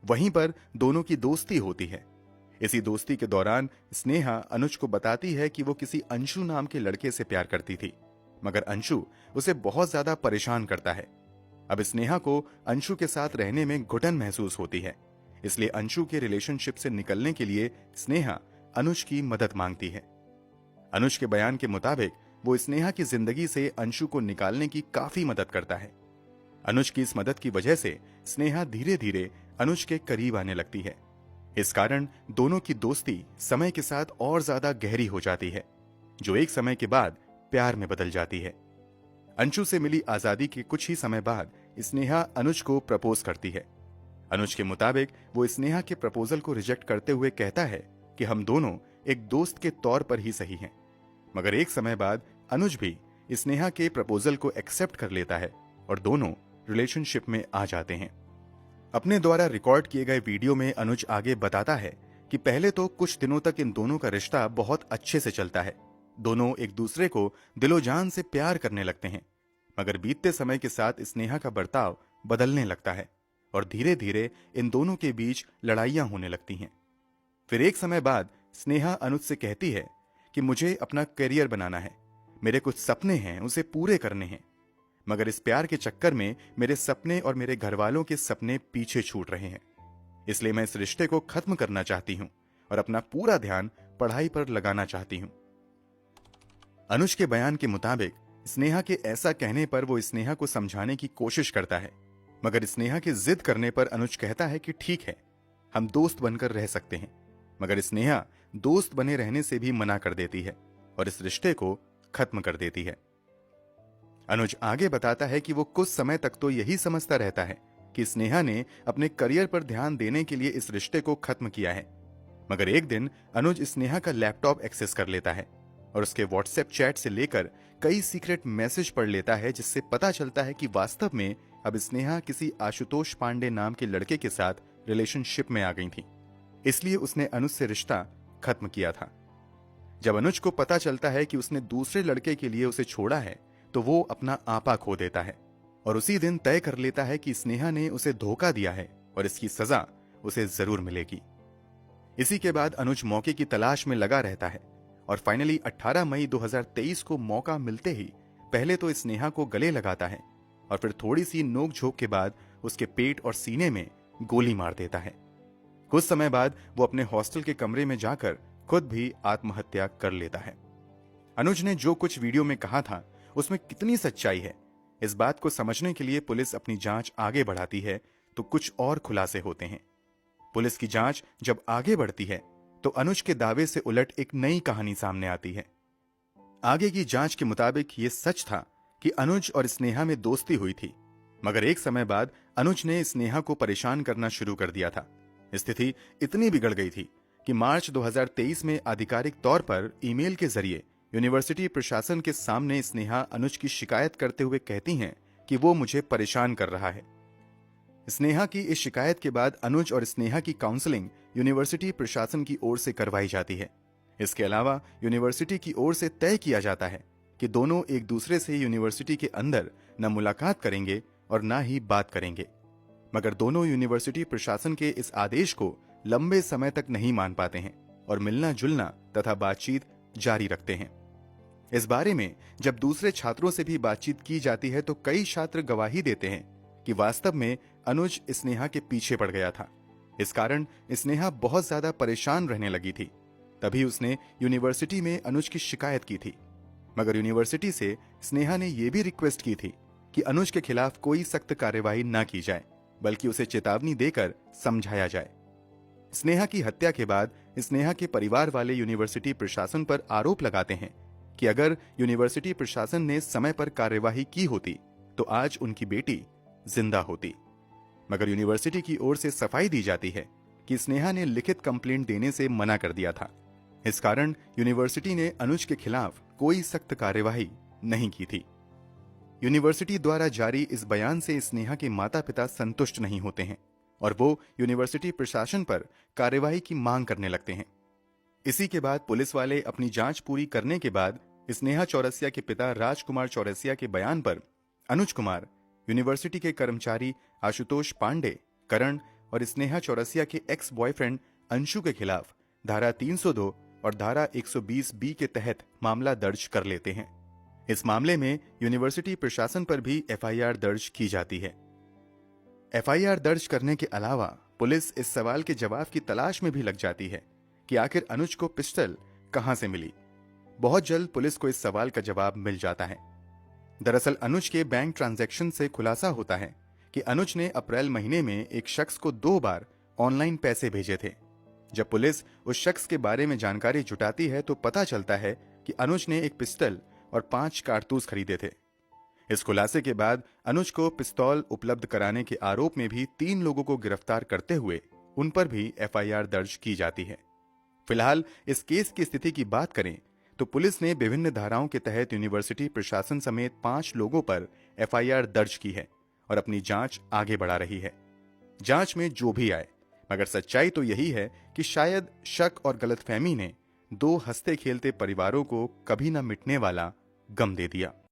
वहीं पर दोनों की दोस्ती होती है। इसी दोस्ती के दौरान स्नेहा अनुज को बताती है कि वो किसी अंशु नाम के लड़के से प्यार करती थी, मगर अंशु उसे बहुत ज्यादा परेशान करता है। अब स्नेहा को अंशु के साथ रहने में घुटन महसूस होती है, इसलिए अंशु के रिलेशनशिप से निकलने के लिए स्नेहा अनुज की मदद मांगती है। अनुज के बयान के मुताबिक वो स्नेहा की जिंदगी से अंशु को निकालने की काफी मदद करता है। अनुज की इस मदद की वजह से स्नेहा धीरे धीरे अनुज के करीब आने लगती है। इस कारण दोनों की दोस्ती समय के साथ और ज्यादा गहरी हो जाती है, जो एक समय के बाद प्यार में बदल जाती है। अंशु से मिली आजादी के कुछ ही समय बाद स्नेहा अनुज को प्रपोज करती है। अनुज के मुताबिक वो स्नेहा के प्रपोजल को रिजेक्ट करते हुए कहता है कि हम दोनों एक दोस्त के तौर पर ही सही हैं। मगर एक समय बाद अनुज भी स्नेहा के प्रपोजल को एक्सेप्ट कर लेता है और दोनों रिलेशनशिप में आ जाते हैं। अपने द्वारा रिकॉर्ड किए गए वीडियो में अनुज आगे बताता है कि पहले तो कुछ दिनों तक इन दोनों का रिश्ता बहुत अच्छे से चलता है। दोनों एक दूसरे को दिलो जान से प्यार करने लगते हैं, मगर बीतते समय के साथ स्नेहा का बर्ताव बदलने लगता है और धीरे धीरे इन दोनों के बीच लड़ाइयां होने लगती हैं। फिर एक समय बाद स्नेहा अनुज से कहती है कि मुझे अपना करियर बनाना है, मेरे कुछ सपने हैं, उसे पूरे करने हैं, मगर इस प्यार के चक्कर में मेरे सपने और मेरे घर वालों के सपने पीछे छूट रहे हैं। इसलिए मैं इस रिश्ते को खत्म करना चाहती हूं और अपना पूरा ध्यान पढ़ाई पर लगाना चाहती हूं। अनुज के बयान के मुताबिक स्नेहा के ऐसा कहने पर वो स्नेहा को समझाने की कोशिश करता है, मगर स्नेहा की जिद करने पर अनुज कहता है कि ठीक है, हम दोस्त बनकर रह सकते हैं। मगर स्नेहा दोस्त बने रहने से भी मना कर देती है और इस रिश्ते को खत्म कर देती है। अनुज आगे बताता है कि वो कुछ समय तक तो यही समझता रहता है कि स्नेहा ने अपने करियर पर ध्यान देने के लिए इस रिश्ते को खत्म किया है, मगर एक दिन अनुज स्नेहा का लैपटॉप एक्सेस कर लेता है और उसके व्हाट्सएप चैट से लेकर कई सीक्रेट मैसेज पढ़ लेता है, जिससे पता चलता है कि वास्तव में अब स्नेहा किसी आशुतोष पांडे नाम के लड़के के साथ रिलेशनशिप में आ गई थी, इसलिए उसने अनुज से रिश्ता खत्म किया था। जब अनुज को पता चलता है कि उसने दूसरे लड़के के लिए उसे छोड़ा है, तो वो अपना आपा खो देता है और उसी दिन तय कर लेता है कि स्नेहा ने उसे धोखा दिया है और इसकी सजा उसे जरूर मिलेगी। इसी के बाद अनुज मौके की तलाश में लगा रहता है और फाइनली 18 मई 2023 को मौका मिलते ही पहले तो स्नेहा को गले लगाता है और फिर थोड़ी सी नोक-झोंक के बाद उसके पेट और सीने में गोली मार देता है। कुछ समय बाद वो अपने हॉस्टल के कमरे में जाकर खुद भी आत्महत्या कर लेता है। अनुज ने जो कुछ वीडियो में कहा था उसमें कितनी सच्चाई है, इस बात को समझने के लिए पुलिस अपनी जांच आगे बढ़ाती है तो कुछ और खुलासे होते हैं। पुलिस की जांच जब आगे बढ़ती है तो अनुज के दावे से उलट एक नई कहानी सामने आती है। आगे की जांच के मुताबिक ये सच था कि अनुज और स्नेहा में दोस्ती हुई थी, मगर एक समय बाद अनुज ने स्नेहा को परेशान करना शुरू कर दिया था। स्थिति इतनी बिगड़ गई थी कि मार्च 2023 में आधिकारिक तौर पर ईमेल के जरिए यूनिवर्सिटी प्रशासन के सामने स्नेहा अनुज की शिकायत करते हुए कहती हैं कि वो मुझे परेशान कर रहा है। स्नेहा की इस शिकायत के बाद अनुज और स्नेहा की काउंसलिंग यूनिवर्सिटी प्रशासन की ओर से करवाई जाती है। इसके अलावा यूनिवर्सिटी की ओर से तय किया जाता है कि दोनों एक दूसरे से यूनिवर्सिटी के अंदर न मुलाकात करेंगे और न ही बात करेंगे, मगर दोनों यूनिवर्सिटी प्रशासन के इस आदेश को लंबे समय तक नहीं मान पाते हैं और मिलना जुलना तथा बातचीत जारी रखते हैं। इस बारे में जब दूसरे छात्रों से भी बातचीत की जाती है तो कई छात्र गवाही देते हैं कि वास्तव में अनुज स्नेहा के पीछे पड़ गया था। इस कारण स्नेहा बहुत ज्यादा परेशान रहने लगी थी। तभी उसने यूनिवर्सिटी में अनुज की शिकायत की थी, मगर यूनिवर्सिटी से स्नेहा ने यह भी रिक्वेस्ट की थी कि अनुज के खिलाफ कोई सख्त कार्यवाही न की जाए, बल्कि उसे चेतावनी देकर समझाया जाए। स्नेहा की हत्या के बाद स्नेहा के परिवार वाले यूनिवर्सिटी प्रशासन पर आरोप लगाते हैं कि अगर यूनिवर्सिटी प्रशासन ने समय पर कार्यवाही की होती तो आज उनकी बेटी जिंदा होती, मगर यूनिवर्सिटी की ओर से सफाई दी जाती है कि स्नेहा ने लिखित कंप्लेंट देने से मना कर दिया था। इस कारण यूनिवर्सिटी ने अनुज के खिलाफ कोई सख्त कार्यवाही नहीं की थी। यूनिवर्सिटी द्वारा जारी इस बयान से स्नेहा के माता पिता संतुष्ट नहीं होते हैं और वो यूनिवर्सिटी प्रशासन पर कार्यवाही की मांग करने लगते हैं। इसी के बाद पुलिस वाले अपनी जांच पूरी करने के बाद स्नेहा चौरसिया के पिता राजकुमार चौरसिया के बयान पर अनुज कुमार, यूनिवर्सिटी के कर्मचारी आशुतोष पांडे, करण और स्नेहा चौरसिया के एक्स बॉयफ्रेंड अंशु के खिलाफ धारा 302 और धारा 120 बी के तहत मामला दर्ज कर लेते हैं। इस मामले में यूनिवर्सिटी प्रशासन पर भी एफआईआर दर्ज की जाती है। एफआईआर दर्ज करने के अलावा पुलिस इस सवाल के जवाब की तलाश में भी लग जाती है कि आखिर अनुज को पिस्टल कहां से मिली। बहुत जल्द पुलिस को इस सवाल का जवाब मिल जाता है। दरअसल अनुज के बैंक ट्रांजैक्शन से खुलासा होता है कि अनुज ने अप्रैल महीने में एक शख्स को 2 बार ऑनलाइन पैसे भेजे थे। जब पुलिस उस शख्स के बारे में जानकारी जुटाती है तो पता चलता है कि अनुज ने एक पिस्टल और 5 कारतूस खरीदे थे। इस खुलासे के बाद अनुज को पिस्तौल उपलब्ध कराने के आरोप में भी 3 लोगों को गिरफ्तार करते हुए उन पर भी एफआईआर दर्ज की जाती है। फिलहाल इस केस की स्थिति की बात करें तो पुलिस ने विभिन्न धाराओं के तहत यूनिवर्सिटी प्रशासन समेत 5 लोगों पर एफआईआर दर्ज की है और अपनी जांच आगे बढ़ा रही है। जांच में जो भी आए, मगर सच्चाई तो यही है कि शायद शक और गलतफहमी ने 2 हंसते खेलते परिवारों को कभी न मिटने वाला गम दे दिया।